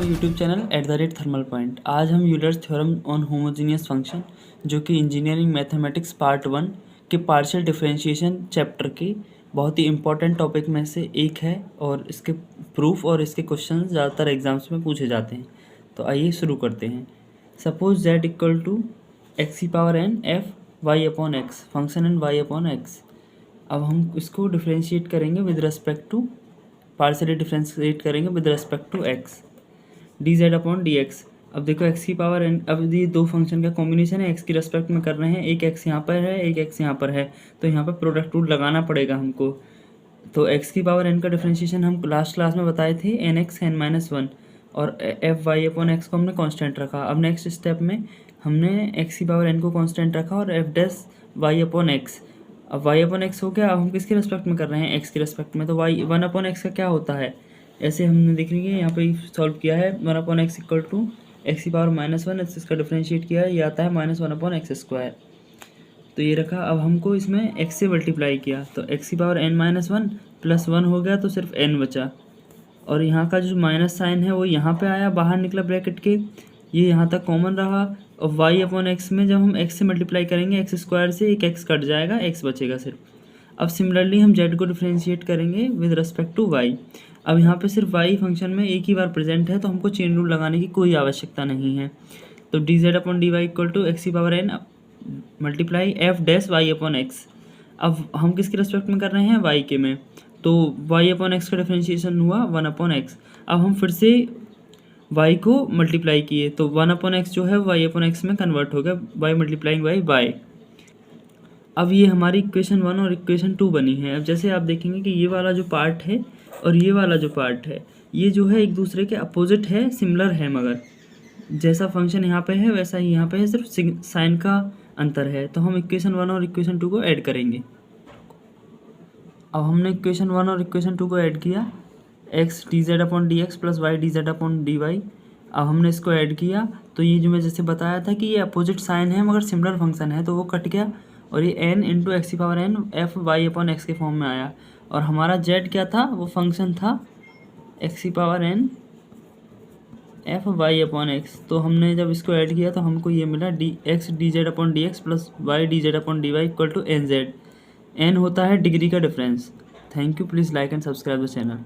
My YouTube channel @thermal point. आज हम Euler's theorem on homogeneous function जो कि इंजीनियरिंग मैथमेटिक्स पार्ट 1 के पार्शियल डिफरेंशिएशन चैप्टर की बहुत ही इंपॉर्टेंट टॉपिक में से एक है और इसके प्रूफ और इसके क्वेश्चन ज़्यादातर एग्जाम्स में पूछे जाते हैं। तो आइए शुरू करते हैं। Suppose z equal to x⁴n f y/x function in y/x। अब हम इसको डिफरेंशिएट करेंगे with respect to partially differentiate करेंगे with respect to x dz/dx। अब देखो x⁴n, अब ये दो फंक्शन का कॉम्बिनेशन है, x की रिस्पेक्ट में कर रहे हैं, एक x यहाँ पर है एक x यहाँ पर है, तो यहाँ पर प्रोडक्ट रूल लगाना पड़ेगा हमको। तो x⁴n का डिफरेंशिएशन हम लास्ट क्लास में बताए थे nx n-1 और f(y/x) को हमने कांस्टेंट रखा। अब नेक्स्ट स्टेप में हमने x⁴n को कांस्टेंट रखा और f'(y/x)। अब y/x हो गया। अब हम किसके रिस्पेक्ट में कर रहे हैं, x के रिस्पेक्ट में, तो y 1/x का क्या होता है, ऐसे हमने देखेंगे यहाँ पे सॉल्व किया है। 1/x इक्वल टू x⁻−1, इसका डिफरेंशिएट किया है, ये आता है -1/x²। तो ये रखा। अब हमको इसमें x से मल्टीप्लाई किया तो x⁻n-1 + 1 हो गया, तो सिर्फ n बचा। और यहाँ का जो माइनस साइन है वो यहाँ पे आया, बाहर निकला ब्रैकेट के, ये यहाँ तक कॉमन रहा। और y/x में जब हम x से मल्टीप्लाई करेंगे x² से एक x कट जाएगा, x बचेगा सिर्फ। अब सिमिलरली हम z को डिफरेंशिएट करेंगे विद रिस्पेक्ट टू y। अब यहाँ पे सिर्फ y फंक्शन में एक ही बार प्रेजेंट है, तो हमको चेन रूल लगाने की कोई आवश्यकता नहीं है। तो dz/dy equal to x⁴n multiply f'(y/x)। अब हम किसके रिस्पेक्ट में कर रहे हैं, y के में, तो y/x का डिफरेंशिएशन हुआ 1/x। अब हम फिर से y को मल्टीप्लाई किए तो 1/x जो है y/x में कन्वर्ट हो गया, y मल्टीप्लाइंग बाई y। अब ये हमारी इक्वेशन 1 और इक्वेशन 2 बनी है। अब जैसे आप देखेंगे कि ये वाला जो पार्ट है और ये वाला जो पार्ट है, ये जो है एक दूसरे के अपोजिट है, सिमिलर है, मगर जैसा फंक्शन यहाँ पे है वैसा ही यहाँ पे है, सिर्फ साइन का अंतर है। तो हम इक्वेशन 1 और इक्वेशन 2 को ऐड करेंगे। अब हमने इक्वेशन 1 और इक्वेशन 2 को ऐड किया, x dz/dx + y dz/dy। अब हमने इसको ऐड किया तो ये जो मैं जैसे बताया था कि ये अपोजिट साइन है मगर सिमिलर फंक्शन है, तो वो कट गया और ये n × x⁴n f(y/x) के फॉर्म में आया। और हमारा z क्या था, वो फंक्शन था x⁴n f(y/x)। तो हमने जब इसको ऐड किया तो हमको ये मिला x dz/dx + y dz/dy equal to nz। n होता है डिग्री का difference. Thank you, please like and subscribe the channel.